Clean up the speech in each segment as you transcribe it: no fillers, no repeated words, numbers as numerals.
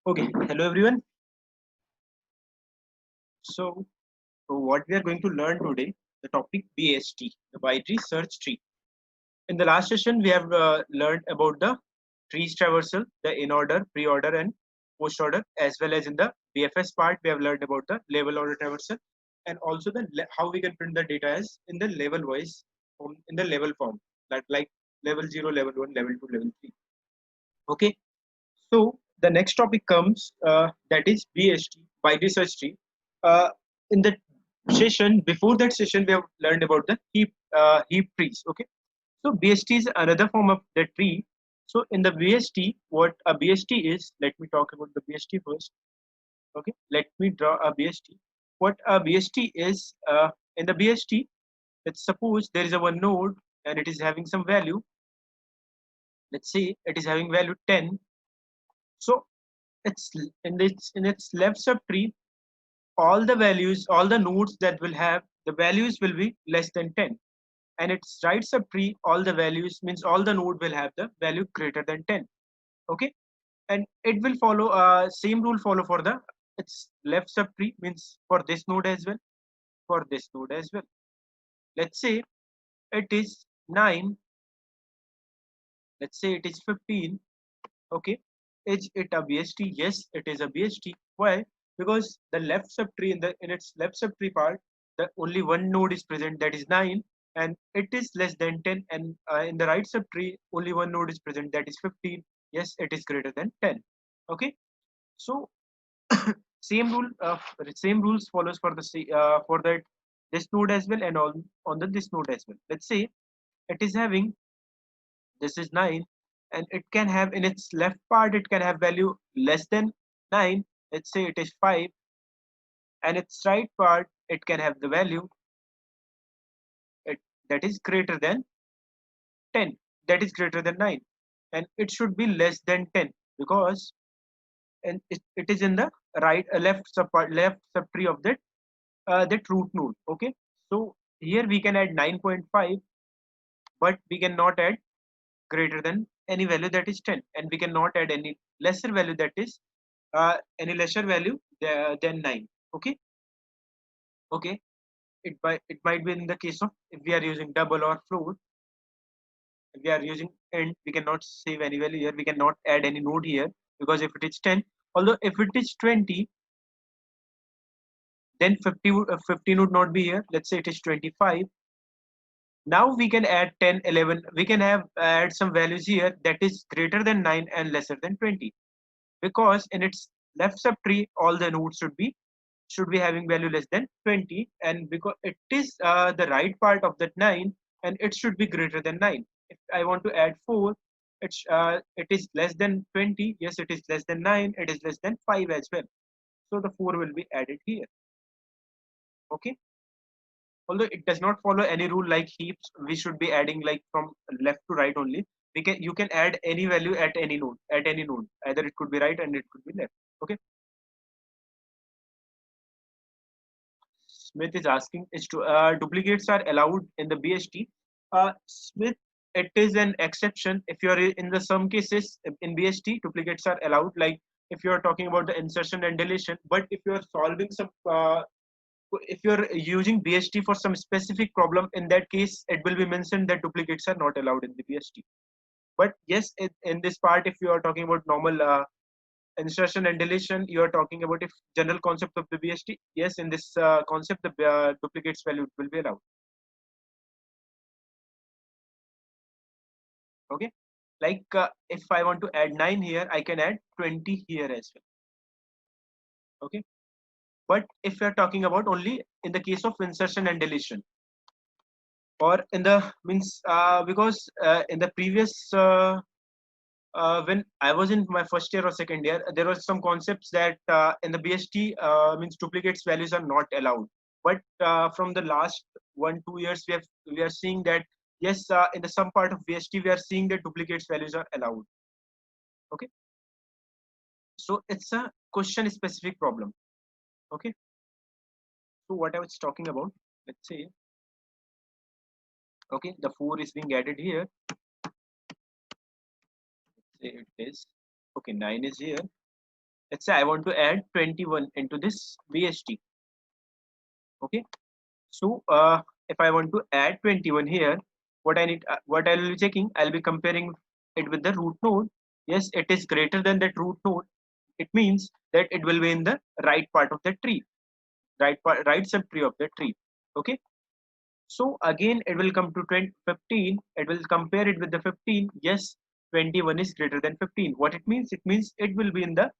Okay, hello everyone. So what we are going to learn today, the topic BST, the binary search tree. In the last session, we have learned about the trees traversal, the in order, pre-order, and post-order, as well as in the BFS part, we have learned about the level order traversal, and also how we can print the data as in the level wise form, in the level form, that like level 0, level 1, level 2, level 3. Okay, so the next topic comes that is BST, binary search tree. In the session before that session, we have learned about the heap trees. Okay, so BST is another form of the tree. So in the BST, what a BST is, let me talk about the BST first. Okay, let me draw a BST. What a BST is, in the BST, let's suppose there is a one node and it is having some value. Let's say it is having value 10. So it's in its left subtree, all the values, all the nodes that will have the values will be less than 10, and its right subtree, all the values means all the node will have the value greater than 10. Okay, and it will follow same rule follow for the its left subtree, means for this node as well, for this node as well. Let's say it is 9, let's say it is 15. Okay, is it a BST? Yes, it is a BST. Why? Because the left subtree, in its left subtree part, the only one node is present, that is 9, and it is less than 10. And in the right subtree, only one node is present, that is 15. Yes, it is greater than 10. Okay, so same rules follows for for that this node as well, and on the this node as well. Let's say it is having, this is 9, and it can have in its left part, it can have value less than 9. Let's say it is 5, and its right part, it can have the value it, that is greater than 10, that is greater than 9, and it should be less than 10, because it is in the left subtree of that root node. Okay, so here we can add 9.5, but we cannot add greater than any value that is 10, and we cannot add any lesser value that is any lesser value than 9. Okay, okay, it might be in the case of, if we are using double or float, if we are using int, we cannot save any value here, we cannot add any node here, because if it is 10, although if it is 20, then 50 would not be here. Let's say it is 25. Now we can add 10, 11, we can have add some values here that is greater than 9 and lesser than 20, because in its left subtree, all the nodes should be having value less than 20, and because it is the right part of that 9, and it should be greater than 9. If I want to add 4, it is less than 20. Yes, it is less than 9, it is less than 5 as well, so the 4 will be added here. Okay, although it does not follow any rule like heaps, we should be adding like from left to right only. You can add any value at any node, either it could be right and it could be left. Okay, Smith is asking, is to duplicates are allowed in the BST? Smith, it is an exception. If you are in the some cases in BST, duplicates are allowed. Like if you are talking about the insertion and deletion, but if you are solving some, if you are using BST for some specific problem, in that case, it will be mentioned that duplicates are not allowed in the BST. But yes, in this part, if you are talking about normal insertion and deletion, you are talking about if general concept of the BST. Yes, in this concept, the duplicates value will be allowed. Okay, like if I want to add 9 here, I can add 20 here as well. Okay, but if we are talking about only in the case of insertion and deletion, or in the means because in the previous when I was in my first year or second year, there were some concepts that in the BST means duplicates values are not allowed. But from the last 1 2 years, we are seeing that yes, in the some part of BST, we are seeing that duplicates values are allowed. Okay, so it's a question specific problem. Okay, so what I was talking about, let's say, okay, the 4 is being added here. Let's say it is okay, 9 is here, Let's say I want to add 21 into this BST. Okay. So if I want to add 21 here, what I'll be checking, I'll be comparing it with the root node. Yes, it is greater than that root node. It means that it will be in the right part of the tree, right subtree of the tree. Okay. So again, it will come to 20, 15. It will compare it with the 15. Yes, 21 is greater than 15. What it means? It means it will be in the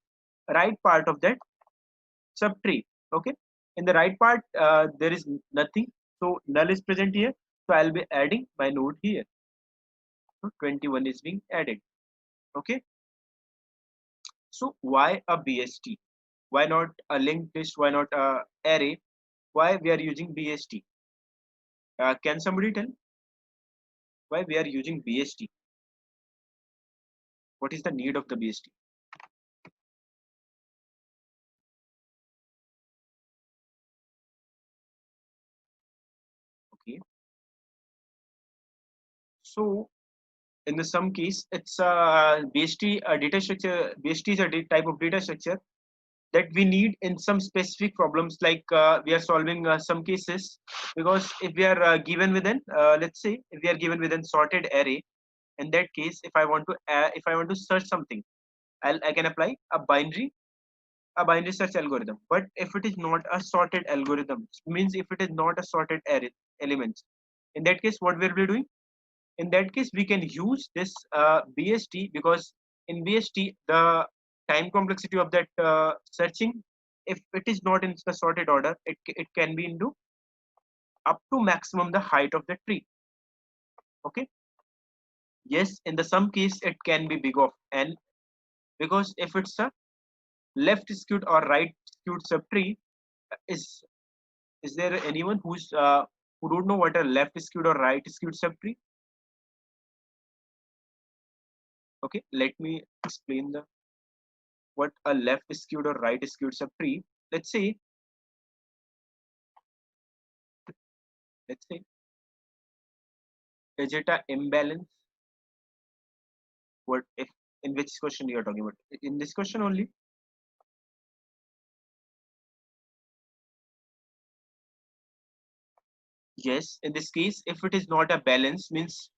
right part of that subtree. Okay. In the right part, there is nothing. So null is present here. So I'll be adding my node here. So 21 is being added. Okay. So why a BST? Why not a linked list? Why not a array? Why we are using BST? Can somebody tell why we are using BST? What is the need of the BST? Okay. So in the some case, it's a BST a data structure. BST is a type of data structure that we need in some specific problems, like we are solving some cases. Because if we are given within, let's say, if we are given within sorted array, in that case, if I want to search something, I can apply a binary search algorithm. But if it is not a sorted algorithm, means if it is not a sorted array elements, in that case, what we'll be doing? In that case, we can use this BST, because in BST the time complexity of that searching, if it is not in the sorted order, it can be into up to maximum the height of the tree. Okay. Yes, in the some case it can be big of n, because if it's a left skewed or right skewed subtree, is is there anyone who don't know what a left skewed or right skewed subtree? Okay, let me explain the what a left skewed or right skewed subtree. Let's say, let's say, is it a imbalance? What if in which question you are talking about? In this question only? Yes. In this case, if it is not a balance, means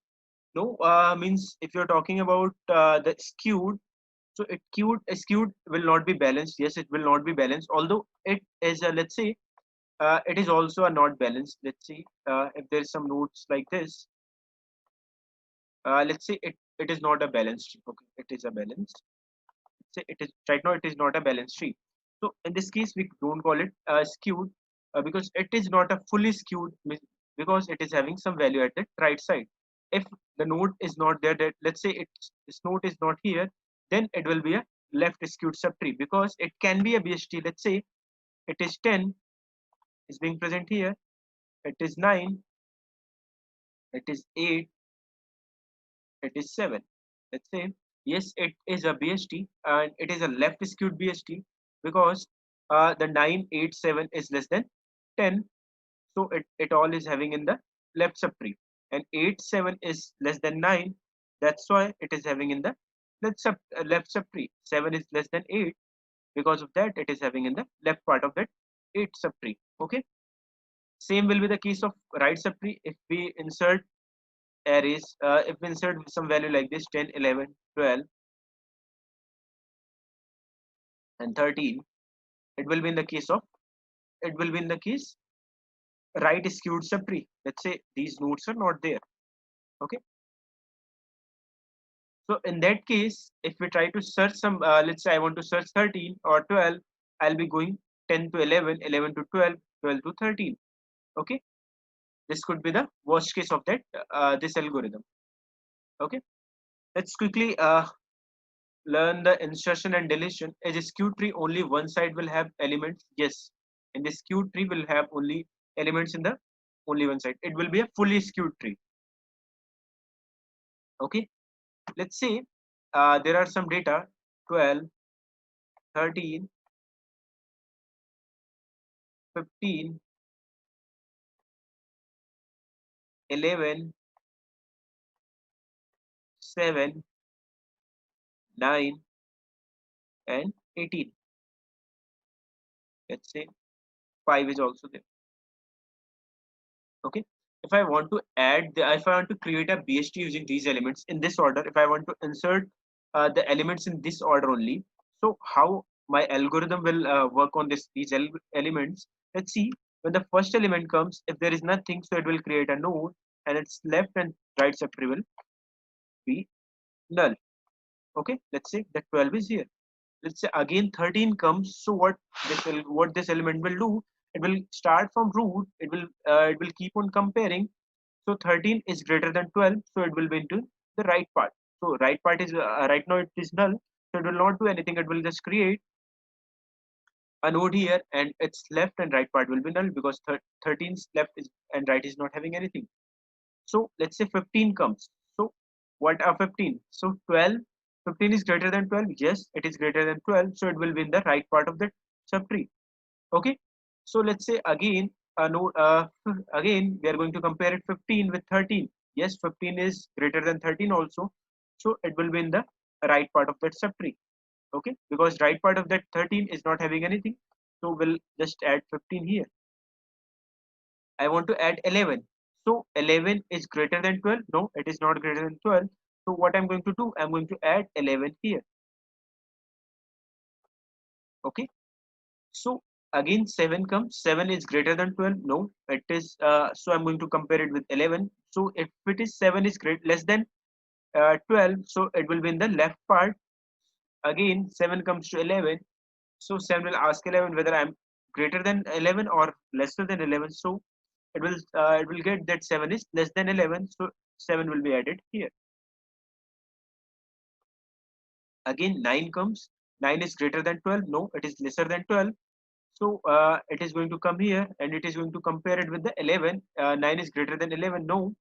no. Means if you're talking about the skewed, so skewed will not be balanced. Yes, it will not be balanced. Although it is a, let's say, it is also a not balanced. Let's see if there is some notes like this. Let's say it is not a balanced. Okay, it is a balanced. Say it is right now, it is not a balanced tree. So in this case, we don't call it skewed, because it is not a fully skewed, because it is having some value at the right side. If the node is not there, that let's say this node is not here, then it will be a left skewed subtree, because it can be a BST. Let's say it is 10 is being present here, it is 9, it is 8, it is 7. Let's say, yes, it is a BST and it is a left skewed BST, because the 987 is less than 10. So it all is having in the left subtree. And 87 is less than 9. That's why it is having in the left subtree. 7 is less than 8. Because of that, it is having in the left part of that 8 subtree. Okay. Same will be the case of right subtree. If we insert arrays, if we insert some value like this, 10, 11, 12, and 13, it will be in the case of, it will be in the case right skewed subtree. Let's say these nodes are not there. Okay. So in that case, if we try to search some, let's say I want to search 13 or 12, I'll be going 10 to 11, 11 to 12, 12 to 13. Okay. This could be the worst case of that, this algorithm. Okay. Let's quickly learn the insertion and deletion. As a skewed tree, only one side will have elements. Yes. And the skewed tree will have only elements in the only one side. It will be a fully skewed tree. Okay. Let's say there are some data 12, 13, 15, 11, 7, 9, and 18. Let's say 5 is also there. Okay. If I want to if I want to create a BST using these elements in this order, if I want to insert the elements in this order only, so how my algorithm will work on these elements? Let's see. When the first element comes, if there is nothing, so it will create a node, and its left and right subtree will be null. Okay. Let's say that 12 is here. Let's say again 13 comes, so what this element will do, it will start from root, it will keep on comparing. So 13 is greater than 12, so it will be into the right part. So right part is right now it is null, so it will not do anything. It will just create a node here, and its left and right part will be null because 13's left is and right is not having anything. So let's say 15 comes. So what are 15? So 12, 15 is greater than 12. Yes, it is greater than 12. So it will be in the right part of the subtree. Okay. So let's say again, again, we are going to compare it 15 with 13. Yes, 15 is greater than 13 also. So it will be in the right part of that subtree. Okay. Because right part of that 13 is not having anything. So we'll just add 15 here. I want to add 11. So 11 is greater than 12. No, it is not greater than 12. So what I'm going to do, I'm going to add 11 here. Okay. So again 7 comes. 7 is greater than 12. No, it is. So I'm going to compare it with 11. So if it is 7 is less than 12, so it will be in the left part. Again 7 comes to 11. So 7 will ask 11 whether I'm greater than 11 or lesser than 11. So it will get that 7 is less than 11, so 7 will be added here. Again 9 comes. 9 is greater than 12. No, it is lesser than 12. So it is going to come here and it is going to compare it with the 11. 9 is greater than 11. No,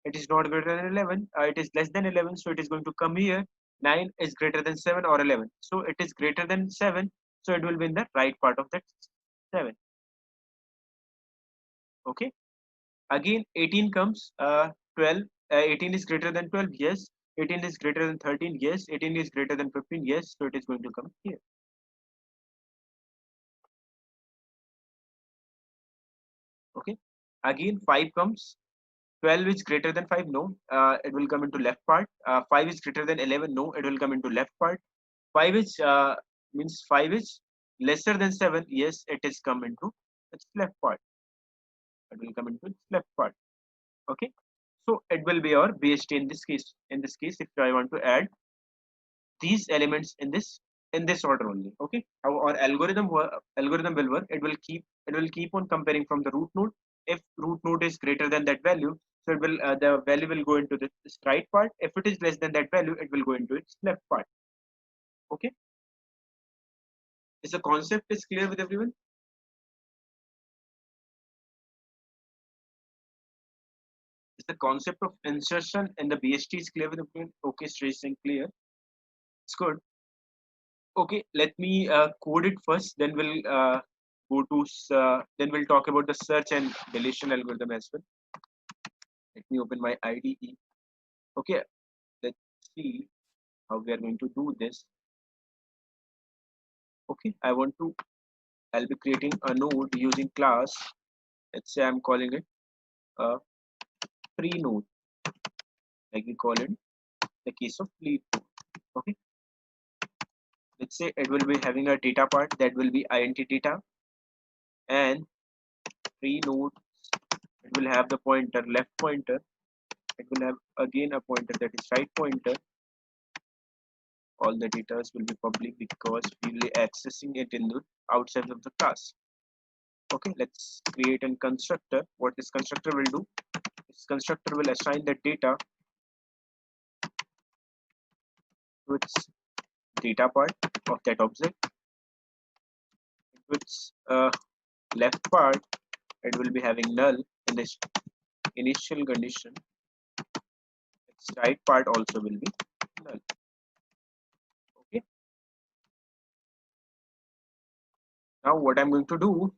it is not greater than 11. It is less than 11. So it is going to come here. 9 is greater than 7 or 11. So it is greater than 7. So it will be in the right part of that 7. Okay. Again 18 comes. 12. 18 is greater than 12. Yes. 18 is greater than 13. Yes. 18 is greater than 15. Yes. So it is going to come here. Okay. Again 5 comes. 12 is greater than 5. No, it will come into left part. 5 is greater than 11. No, it will come into left part. 5 is means 5 is lesser than 7. Yes, it is come into its left part. It will come into its left part. Okay. So it will be our BST in this case. In this case, if I want to add these elements in this order only. Okay. How our algorithm will work, it will keep on comparing from the root node. If root node is greater than that value, so it will the value will go into this right part. If it is less than that value, it will go into its left part. Okay. Is the concept is clear with everyone? Is the concept of insertion in the BST is clear with everyone? Okay, stressing clear. It's good. Okay, let me code it first, then we'll then we'll talk about the search and deletion algorithm as well. Let me open my IDE. Okay, let's see how we are going to do this. Okay, I'll be creating a node using class. Let's say I'm calling it a free node, like we call it the case of lead node. Okay, let's say it will be having a data part that will be int data, and free node, it will have the pointer left pointer. It will have again a pointer that is right pointer. All the data will be public because we will be accessing it in the outside of the class. Okay, let's create a constructor. What this constructor will do, this constructor will assign the data to its data part of that object. Its left part, it will be having null in this initial condition. Its right part also will be null. Okay, now what I'm going to do,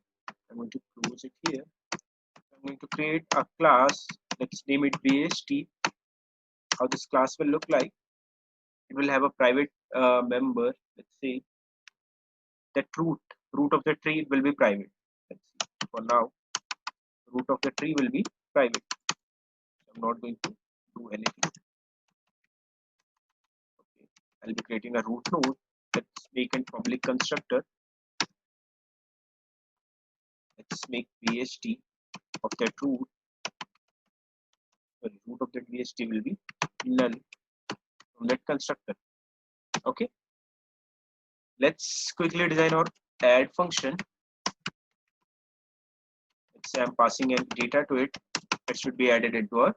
I'm going to close it here. I'm going to create a class. Let's name it BST. How this class will look like, it will have a private member. Let's say that root. root of the tree will be private. Let's see. For now, root of the tree will be private. I'm not going to do anything. Okay. I'll be creating a root node. Let's make a public constructor. Let's make VST of that root. Sorry, root of that VST will be null from that constructor. Okay. Let's quickly design our add function. Let's say I'm passing in data to it. It should be added into our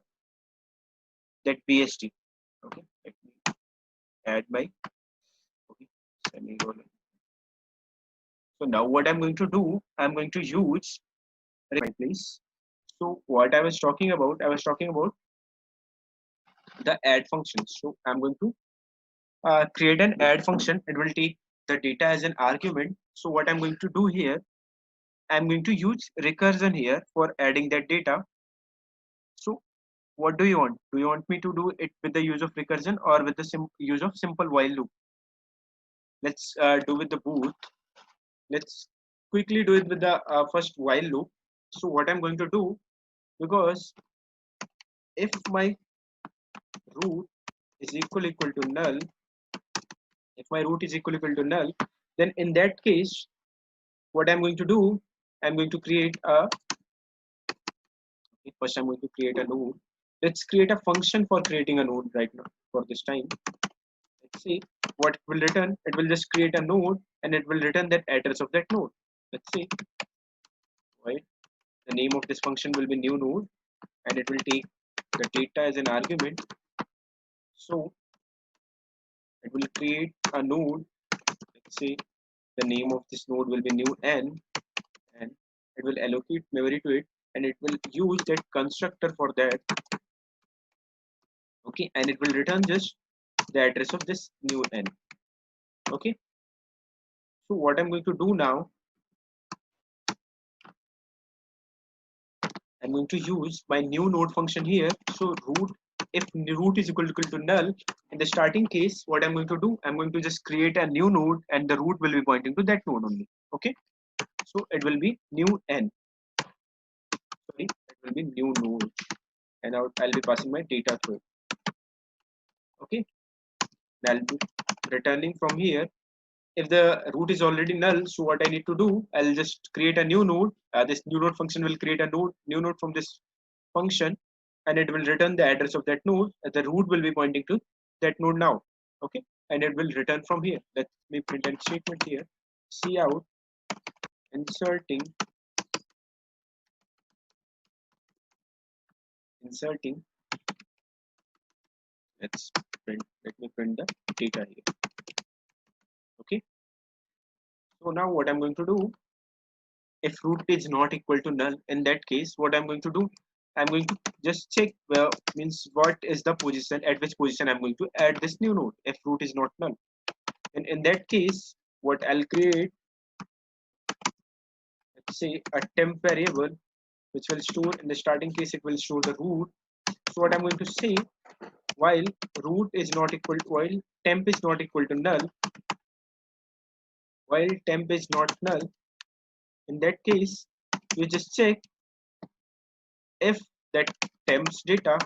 that VST. Okay. Let me add my okay, semicolon. So now what I'm going to do, I'm going to use my place. So what I was talking about the add function. So I'm going to create an add function. It will take the data as an argument. So what I'm going to do here, I'm going to use recursion here for adding that data. So what do you want? Do you want me to do it with the use of recursion or with the use of simple while loop? Let's do with the both. Let's quickly do it with the first while loop. So what I'm going to do, because if my root is equal to null, if my root is equal to null, then in that case, what I'm going to do, I'm going to create a first I'm going to create a node. Let's create a function for creating a node right now for this time. Let's see what it will return. It will just create a node and it will return that address of that node. Let's see. Right. The name of this function will be new node and it will take the data as an argument. So it will create a node. Let's say the name of this node will be new n and it will allocate memory to it and it will use that constructor for that. Okay, and it will return just the address of this new n. Okay, so what I'm going to do now, I'm going to use my new node function here. So root, if root is equal to null, in the starting case, what I'm going to do, I'm going to just create a new node and the root will be pointing to that node only. Okay, so it will be new n. Sorry, it will be new node and I'll be passing my data through it. Okay, and I'll be returning from here. If the root is already null, so what I need to do, I'll just create a new node. This new node function will create a new node from this function and it will return the address of that node. The root will be pointing to that node now. Okay, and it will return from here. Let me print a statement here. Cout inserting. Let me print the data here. Okay, so now what I'm going to do, if root is not equal to null, in that case what I'm going to do, I'm going to just check where means what is the position, at which position I'm going to add this new node if root is not null. And in that case what I'll create, let's say a temp variable which will store, in the starting case it will store the root. So what I'm going to say, while root is not equal to, while temp is not equal to null, while temp is not null, in that case you just check if that temps data,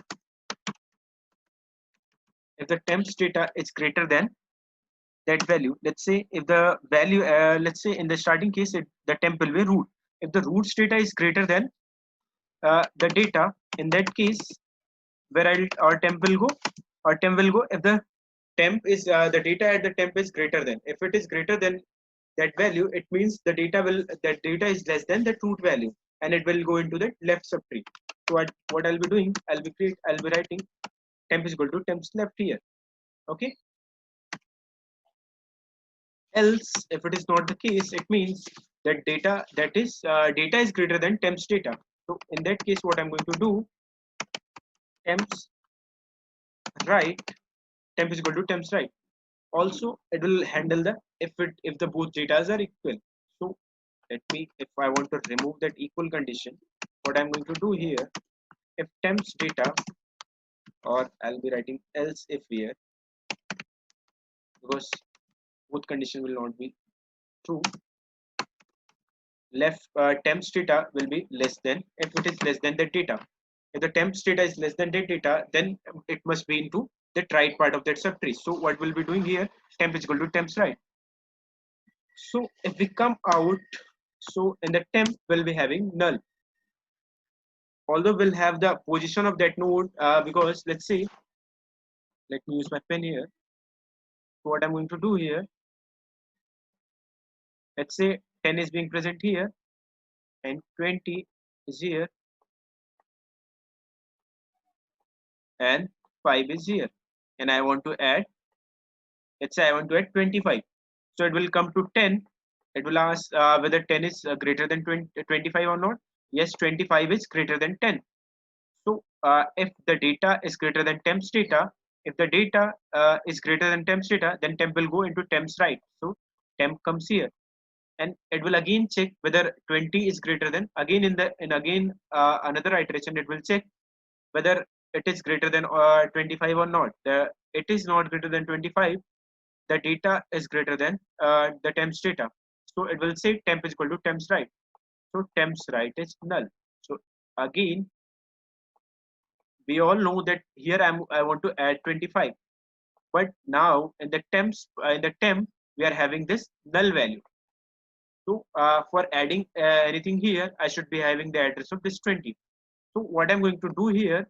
if the temps data is greater than that value. Let's say if the value, let's say in the starting case, the temp will be root. If the root's data is greater than the data, in that case, where our temp will go, our temp will go if the temp is the data at the temp is greater than. If it is greater than that value, it means the data will, that data is less than the root value, and it will go into the left subtree. So what I'll be doing, I'll be writing temp is equal to temps left here. Okay. Else, if it is not the case, it means that data is greater than temps data. So in that case, what I'm going to do, temps right, temp is equal to temps right. Also, it will handle the if the both data are equal. So let me, if I want to remove that equal condition, what I'm going to do here, if temps data, or I'll be writing else if here, because both condition will not be true. left temps data will be less than if it is less than the data. If the temps data is less than the data, then it must be into the right part of that subtree. So what we'll be doing here, temp is equal to temps right. So if we come out, so in the temp we'll be having null. Although we'll have the position of that node because let's say, let me use my pen here. So what I'm going to do here, let's say 10 is being present here and 20 is here and 5 is here, and I want to add, let's say I want to add 25. So it will come to 10. It will ask whether 10 is greater than 25 or not. Yes, 25 is greater than 10. So if the data is greater than temps data, if the data is greater than temps data, then temp will go into temps right. So temp comes here, and it will again check whether 20 is greater than, again in again another iteration it will check whether it is greater than 25 or not. It is not greater than 25. The data is greater than the temps data. So it will say temp is equal to temps right. So temps right is null. So again, we all know that here I want to add 25. But now in the temp we are having this null value. So for adding anything here, I should be having the address of this 20. So what I'm going to do here,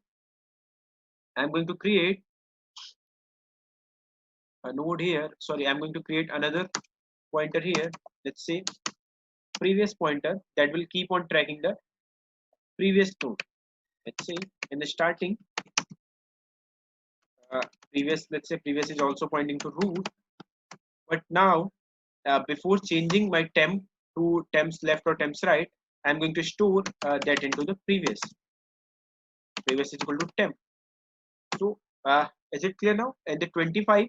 I'm going to create a node here. Sorry, I'm going to create another pointer here. Let's say previous pointer that will keep on tracking the previous node. Let's say in the starting, uh, let's say previous is also pointing to root. But now, before changing my temp to temps left or temps right, I'm going to store that into the previous. Previous is equal to temp. So is it clear now? At the 25,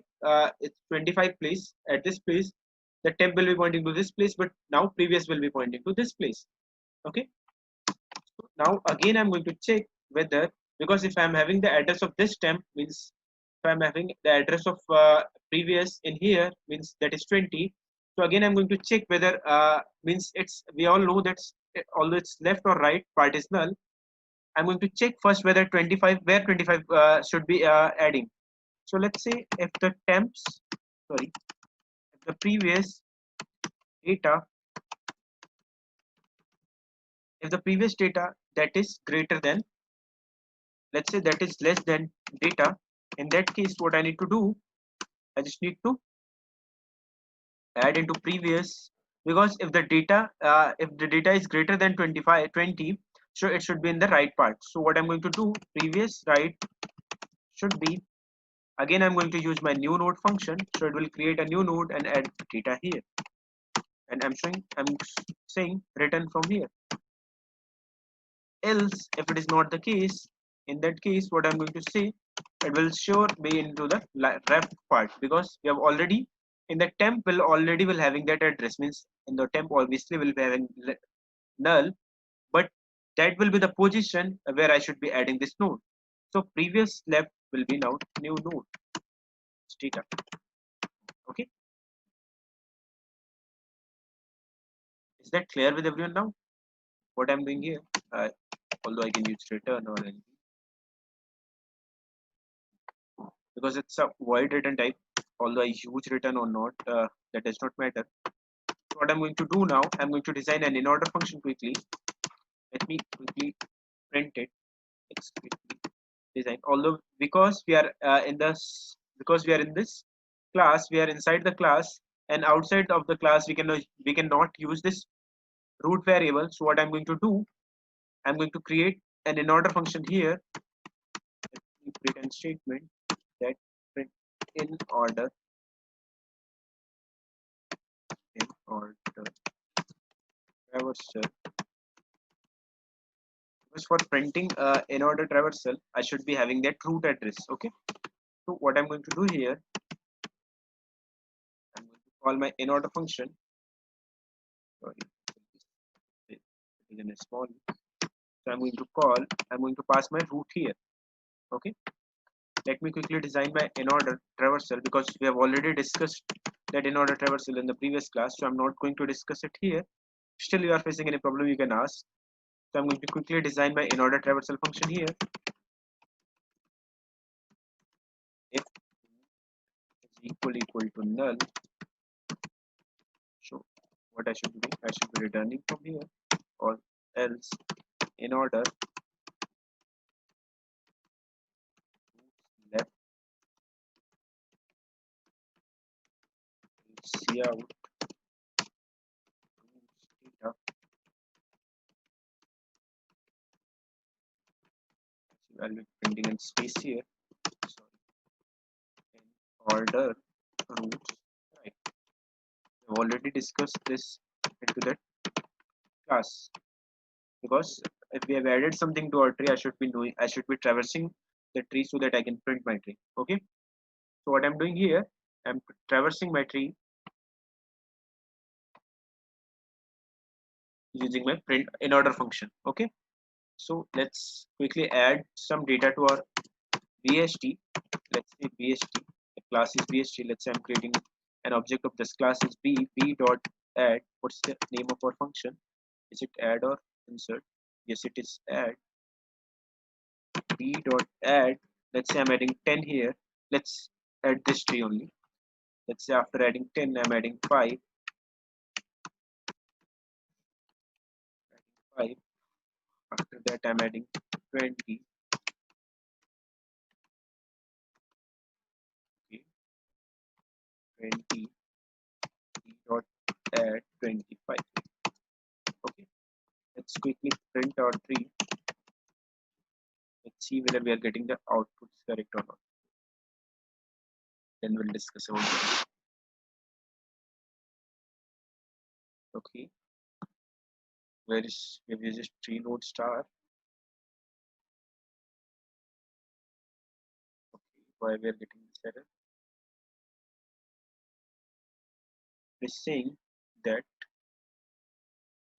it's 25 place. At this place, the temp will be pointing to this place, but now previous will be pointing to this place. Okay. So now again, I'm going to check whether, because if I'm having the address of this temp, means if I'm having the address of previous in here, means that is 20. So again, I'm going to check whether means it's, we all know that although it's left or right part is null. I'm going to check first whether 25, where 25 should be adding. So let's say if the temps, sorry, if the previous data, if the previous data that is greater than, let's say that is less than data, in that case, what I need to do, I just need to add into previous, because if the data is greater than 25, 20, so it should be in the right part. So what I'm going to do, previous right should be, again I'm going to use my new node function, so it will create a new node and add data here, and I'm saying return from here. Else if it is not the case, in that case what I'm going to say, it will sure be into the ref part, because we have already in the temp will having that address, means in the temp obviously will be having null, but that will be the position where I should be adding this node. So previous left will be now new node data. Okay, is that clear with everyone now what I'm doing here? Although I can use return or anything, because it's a void return type, although I use return or not, that does not matter. So what I'm going to do now, I'm going to design an in-order function quickly. Let me quickly print it. It's quickly design. Although because we are because we are in this class, we are inside the class, and outside of the class we cannot use this root variable. So what I'm going to do, I'm going to create an in-order function here. Return statement that print in order traversal. Because for printing in order traversal, I should be having that root address. Okay. So what I'm going to do here, I'm going to call my in order function. Sorry, it is in a small. So I'm going to pass my root here. Okay. Let me quickly design my in order traversal, because we have already discussed that in order traversal in the previous class. So I'm not going to discuss it here. still you are facing any problem, you can ask. So I'm going to quickly design my in order traversal function here. If is equal to null, so what I should be doing, I should be returning from here, or else in order left cout data. So I'll be printing in space here. Sorry, in order roots. Right. We've already discussed this into that class, because if we have added something to our tree, I should be traversing the tree so that I can print my tree. Okay. So what I'm doing here, I'm traversing my tree using my print in order function. Okay. So let's quickly add some data to our BST. Let's say BST, the class is BST. Let's say I'm creating an object of this class is B dot add. What's the name of our function? Is it add or insert? Yes, it is add. B dot add. Let's say I'm adding 10 here. Let's add this tree only. Let's say after adding 10, I'm adding 5. Adding 5. After that, I'm adding 20. Okay, 20. B dot add 25. Okay, let's quickly print our tree. Let's see whether we are getting the outputs correct or not. Then we'll discuss about it. Okay, where is we have used tree node star. Okay, why we are getting this error? It's saying that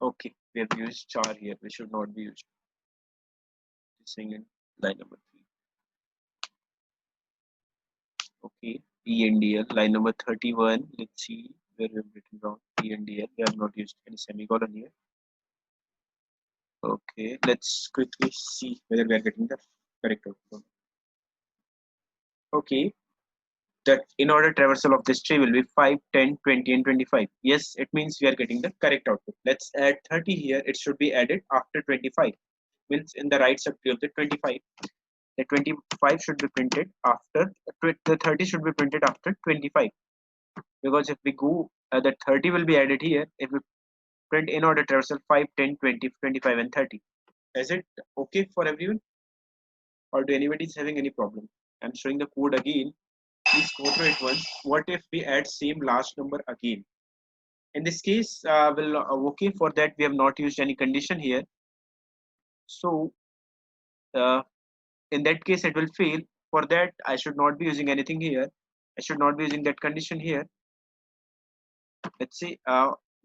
okay, we have used char here. We should not be used. It's saying in line number 3. Okay, ENDL line number 31. Let's see where we have written down ENDL. We have not used any semicolon here. Okay, let's quickly see whether we are getting the correct output. Okay, that in order traversal of this tree will be 5, 10, 20, and 25. Yes, it means we are getting the correct output. Let's add 30 here. It should be added after 25. Means in the right subtree of the 25. The 25 should be printed after, the 30 should be printed after 25. Because if we go, the 30 will be added here. If we print in order traversal 5, 10, 20, 25, and 30. Is it okay for everyone? Or do anybody is having any problem? I'm showing the code again. Please go through it once. What if we add same last number again? In this case, okay, for that we have not used any condition here. So uh, in that case it will fail. For that I should not be using anything here. I should not be using that condition here. Let's say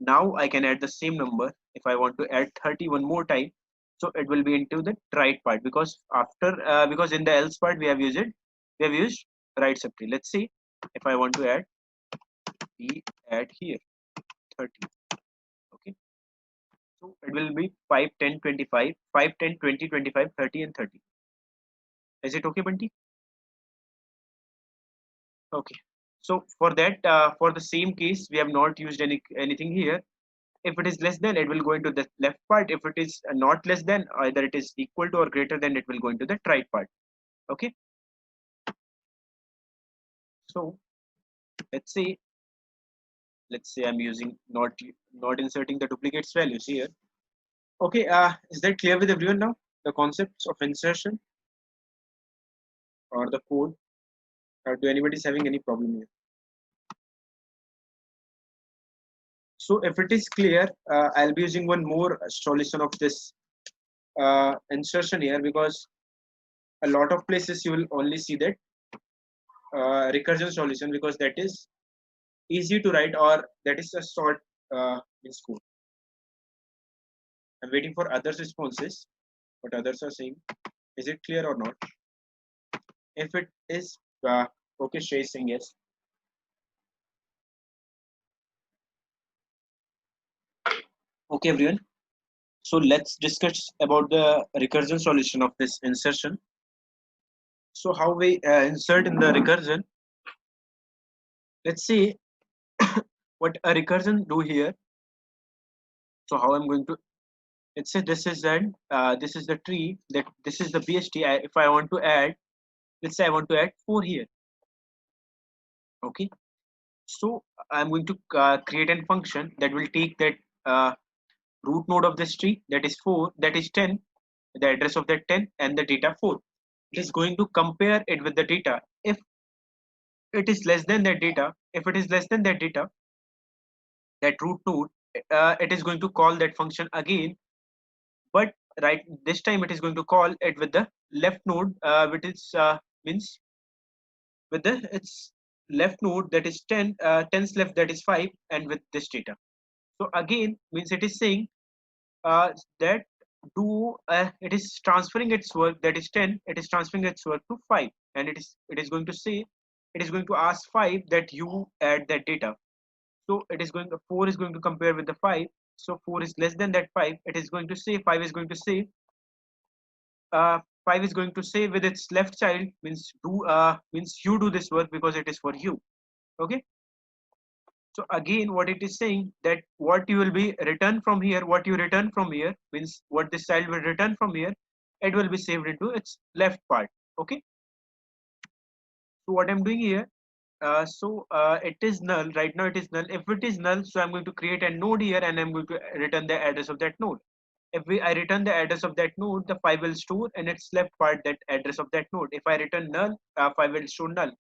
now I can add the same number. If I want to add 30 one more time, so it will be into the right part, because after because in the else part we have used right subtree. Let's see if I want to add, we add here 30. Okay, so it will be 5, 10, 25, 5, 10, 20, 25, 30, and 30. Is it okay, Bunty? Okay, so for that for the same case we have not used anything here. If it is less than, it will go into the left part. If it is not less than, either it is equal to or greater than, it will go into the right part. Okay, so let's say I'm using not inserting the duplicates values here. Okay, is that clear with everyone now, the concepts of insertion or the code? Or do anybody is having any problem here? So if it is clear, I'll be using one more solution of this insertion here, because a lot of places you will only see that recursion solution, because that is easy to write, or that is a short in school. I'm waiting for others' responses, what others are saying. Is it clear or not? If it is okay, Shay is saying yes. Okay, everyone. So let's discuss about the recursion solution of this insertion. So how we insert in the recursion? Let's see what a recursion do here. So how I'm going to, let's say this is this is the tree, that this is the BST. If I want to add, let's say I want to add 4 here. Okay. So I'm going to create a function that will take that root node of this tree, that is 4, that is 10, the address of that 10 and the data 4. It is going to compare it with the data. If it is less than that data, if it is less than that data, that root node, it is going to call that function again, but right this time it is going to call it with the left node, which is means with the its left node, that is 10, tens left, that is 5, and with this data. So again means it is saying that do it is transferring its work, that is 10, it is transferring its work to 5, and it is going to say, it is going to ask 5 that you add that data. So it is going, 4 is going to compare with the 5. So 4 is less than that 5, it is going to say, 5 is going to say, 5 is going to say with its left child, means do means you do this work because it is for you. Okay. So again what it is saying, that what you will be return from here, what you return from here means what this child will return from here, it will be saved into its left part. Okay. So what I'm doing here, it is null right now, it is null. If it is null, so I'm going to create a node here and I'm going to return the address of that node. If I return the address of that node, the 5 will store in its left part that address of that node. If I return null, 5 will store null.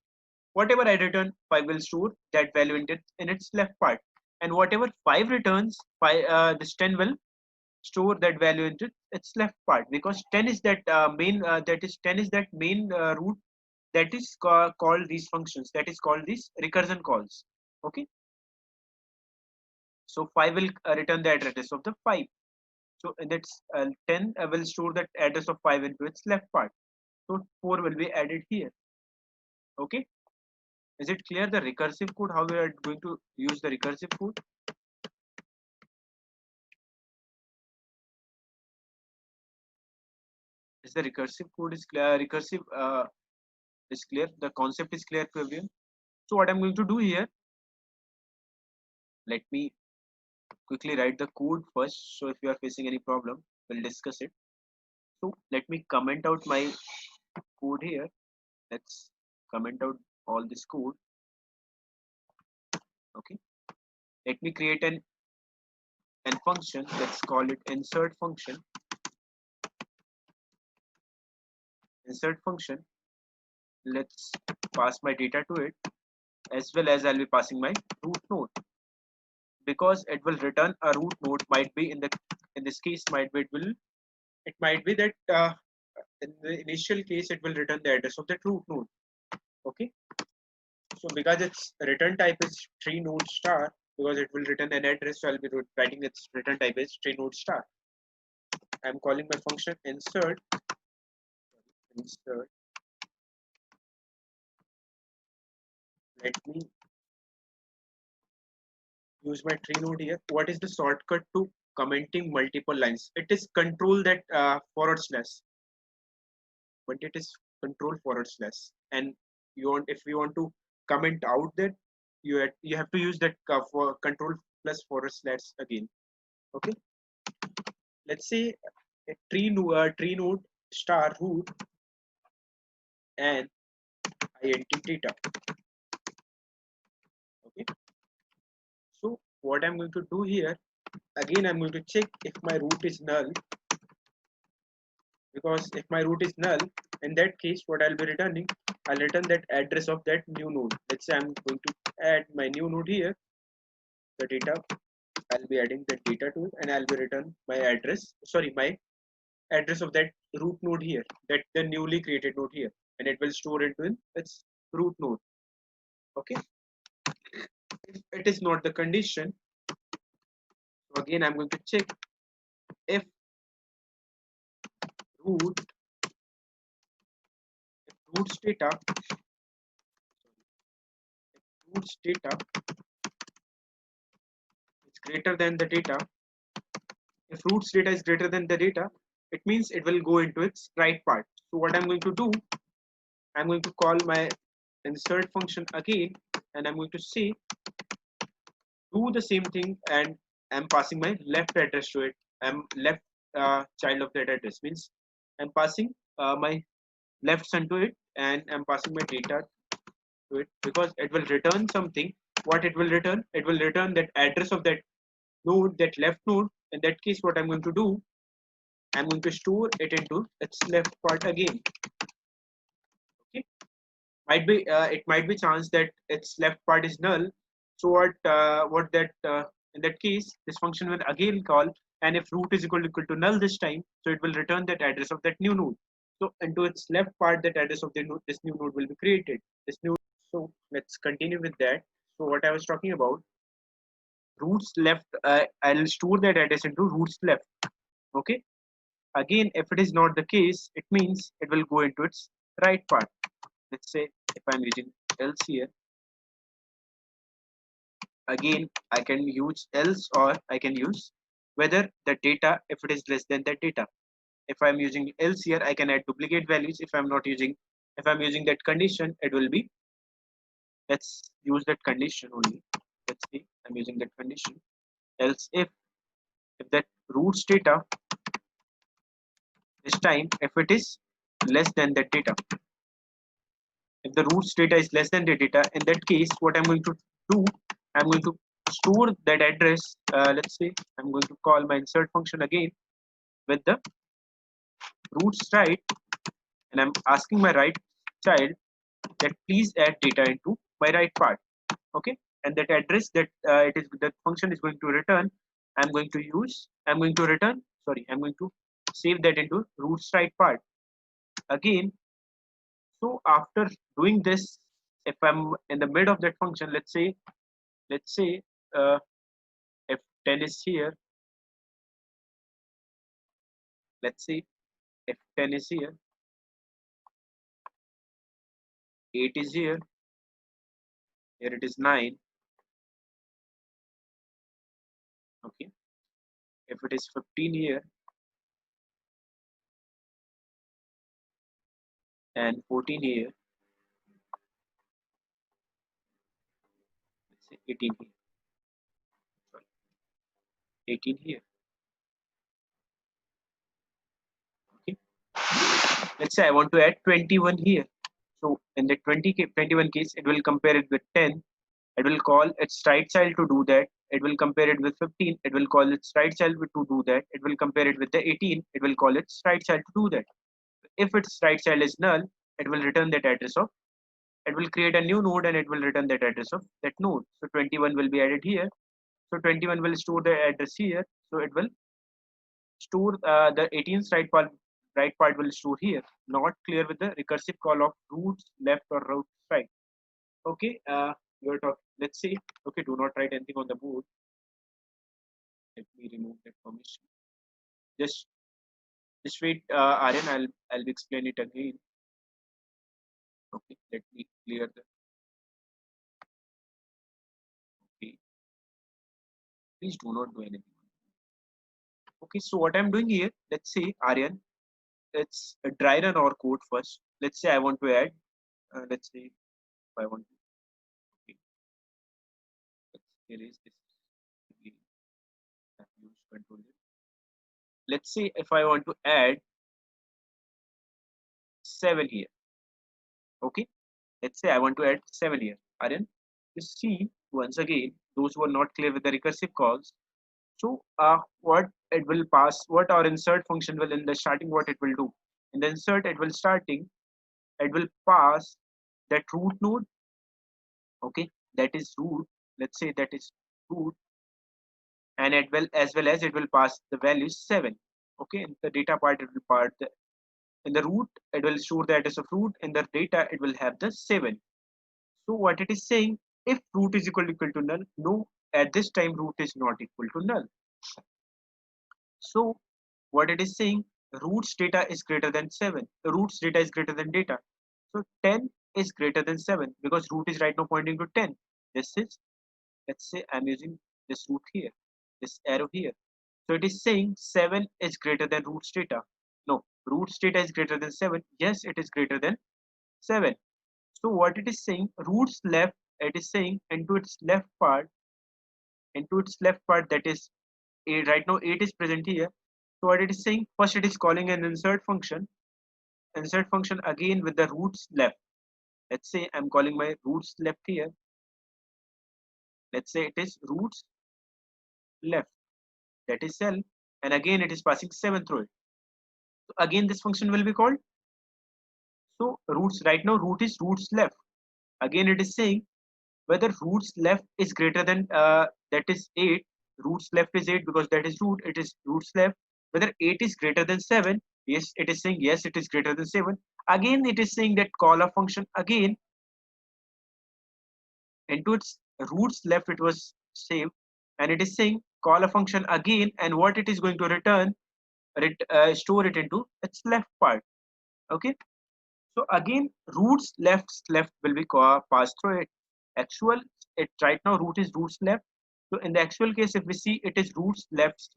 Whatever I return, 5 will store that value in its left part. And whatever 5 returns, this 10 will store that value into its left part, because 10 is that that is 10 is that main root that is called these functions, that is called these recursion calls. Okay. So 5 will return the address of the 5. So that's 10 will store that address of 5 into its left part. So 4 will be added here. Okay. Is it clear the recursive code, how we are going to use the recursive code? Is the recursive code is clear? Recursive is clear. The concept is clear to everyone. So what I'm going to do here, let me quickly write the code first. So if you are facing any problem, we'll discuss it. So let me comment out my code here. Let's comment out all this code. Okay. Let me create an function. Let's call it insert function. Insert function. Let's pass my data to it, as well as I'll be passing my root node, because it will return a root node. Might be in this case, it might be that in the initial case it will return the address of that root node. Okay. So because its return type is tree node star, because it will return an address, so I'll be writing its return type is tree node star. I'm calling my function insert. Let me use my tree node here. What is the shortcut to commenting multiple lines? It is control that forward slash, but it is control forward slash. And you want, if you want to comment out that, you have to use that for control plus forward slash again. Okay. Let's say a tree node star root and int data. Okay. So what I'm going to do here, again I'm going to check if my root is null, because if my root is null, in that case what I'll be returning, I'll return that address of that new node. Let's say I'm going to add my new node here, the data, I'll be adding the data to it, and I'll be return my address, sorry, my address of that root node here, that the newly created node here, and it will store into its root node. Okay. If it is not the condition, so again I'm going to check if root roots data roots data is greater than the data, if root's data is greater than the data, it means it will go into its right part. So what I'm going to do, I'm going to call my insert function again, and I'm going to say do the same thing, and I'm passing my left address to it. I'm left child of that address, means I'm passing my left son to it, and I'm passing my data to it, because it will return something. What it will return? It will return that address of that node, that left node. In that case, what I'm going to do, I'm going to store it into its left part again. Okay, might be it might be chance that its left part is null. So what that in that case, this function will again call, and if root is equal to null this time, so it will return that address of that new node. So into its left part, that address of the node, this new node will be created. This new. So let's continue with that. So what I was talking about, roots left, I'll store that address into roots left. Okay. Again, if it is not the case, it means it will go into its right part. Let's say if I'm using else here, again I can use else, or I can use whether the data, if it is less than that data. If I'm using else here, I can add duplicate values. If I'm not using, if I'm using that condition, it will be, let's use that condition only. Let's see, I'm using that condition. Else if that roots data, this time if it is less than that data, if the roots data is less than the data, in that case, what I'm going to do, I'm going to store that address. Let's say I'm going to call my insert function again with the roots right, and I'm asking my right child that please add data into my right part. Okay, and that address that it is that function is going to return, I'm going to return, sorry, I'm going to save that into roots right part again. So after doing this, if I'm in the mid of that function, let's say uh, if 10 is here, let's say if 10 is here, 8 is here it is 9. Okay, if it is 15 here and 14 here, let's say 18 here, sorry, 18 here. Okay, let's say I want to add 21 here. So in the 21 case, it will compare it with 10. It will call its right child to do that. It will compare it with 15. It will call its right child to do that. It will compare it with the 18. It will call its right child to do that. If its right child is null, it will return that address of, it will create a new node, and it will return that address of that node. So 21 will be added here. So 21 will store the address here. So it will store the 18th right part will store here. Not clear with the recursive call of roots left or roots right. Okay, you're talking. Let's see. Okay, do not write anything on the board. Let me remove that permission. Just just wait, Aryan. I'll explain it again. Okay, let me clear the. Okay, please do not do anything. Okay, so what I'm doing here, let's say, Aryan, let's dry run our code first. Let's say I want to add, let's say if I want to, okay, let's erase this. Again, I've used control Z. Let's say if I want to add 7 here, okay, let's say I want to add 7 here. Aryan, you see, once again, those who are not clear with the recursive calls, so what it will pass, what our insert function will in the starting, what it will do. In the insert, it will starting, it will pass that root node, okay, that is root, let's say that is root, and as well as it will pass the value 7. Okay, in the data part, it will part the, in the root, it will store the address of root. In the data, it will have the 7. So what it is saying, if root is equal to null, no, at this time root is not equal to null. So what it is saying, roots data is greater than 7. The roots data is greater than data. So 10 is greater than 7 because root is right now pointing to 10. This is, let's say I'm using this root here, this arrow here. So it is saying 7 is greater than roots data. No, roots data is greater than 7. Yes, it is greater than 7. So what it is saying, roots left, it is saying into its left part, that is 8. Right now 8 is present here. So what it is saying, first it is calling an insert function again with the roots left. Let's say I'm calling my roots left here. Let's say it is roots left, that is cell, and again it is passing 7 through it. So again this function will be called. So roots, right now root is roots left. Again it is saying whether roots left is greater than that is 8. Roots left is 8 because that is root, it is roots left. Whether 8 is greater than 7, yes, it is saying yes, it is greater than 7. Again it is saying that call a function again into its roots left, it was saved, and it is saying call a function again, and what it is going to return, store it into its left part. Okay, so again roots left will be passed through it. Actual, it right now root is roots left. So in the actual case, if we see, it is roots left.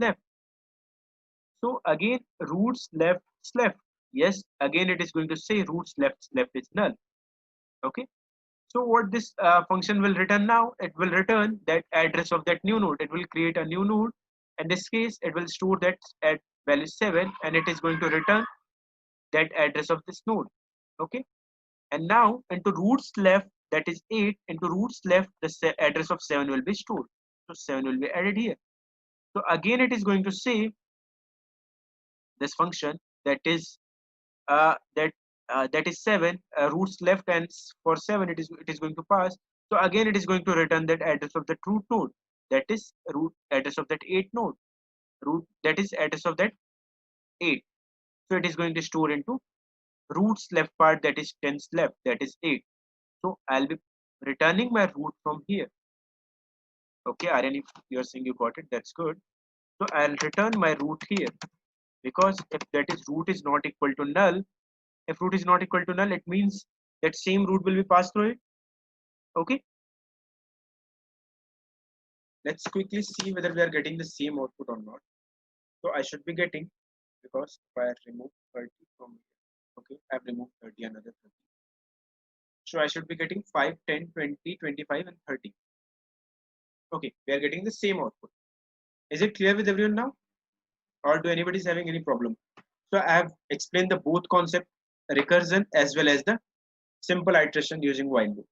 So again roots left. Yes, again it is going to say roots left is null. Okay. So what this function will return now, it will return that address of that new node. It will create a new node. In this case, it will store that at value 7, and it is going to return that address of this node. Okay. And now into roots left, that is 8, into roots left, the address of 7 will be stored. So 7 will be added here. So again, it is going to say this function, that is that is 7 roots left, and for 7 it is going to pass. So again it is going to return that address of that root node, that is root address of that 8 node, root, that is address of that 8. So it is going to store into roots left part, that is tens left, that is 8. So I'll be returning my root from here. Okay, Aryan, if you're saying you got it, that's good. So I'll return my root here, because if that is root is not equal to null, if root is not equal to null, it means that same root will be passed through it. Okay, let's quickly see whether we are getting the same output or not. So I should be getting, because if I remove 30 from here, okay, I've removed 30, another 30. So I should be getting 5, 10, 20, 25, and 30. Okay, we are getting the same output. Is it clear with everyone now? Or do anybody is having any problem? So I have explained the both concept, recursion as well as the simple iteration using while loop.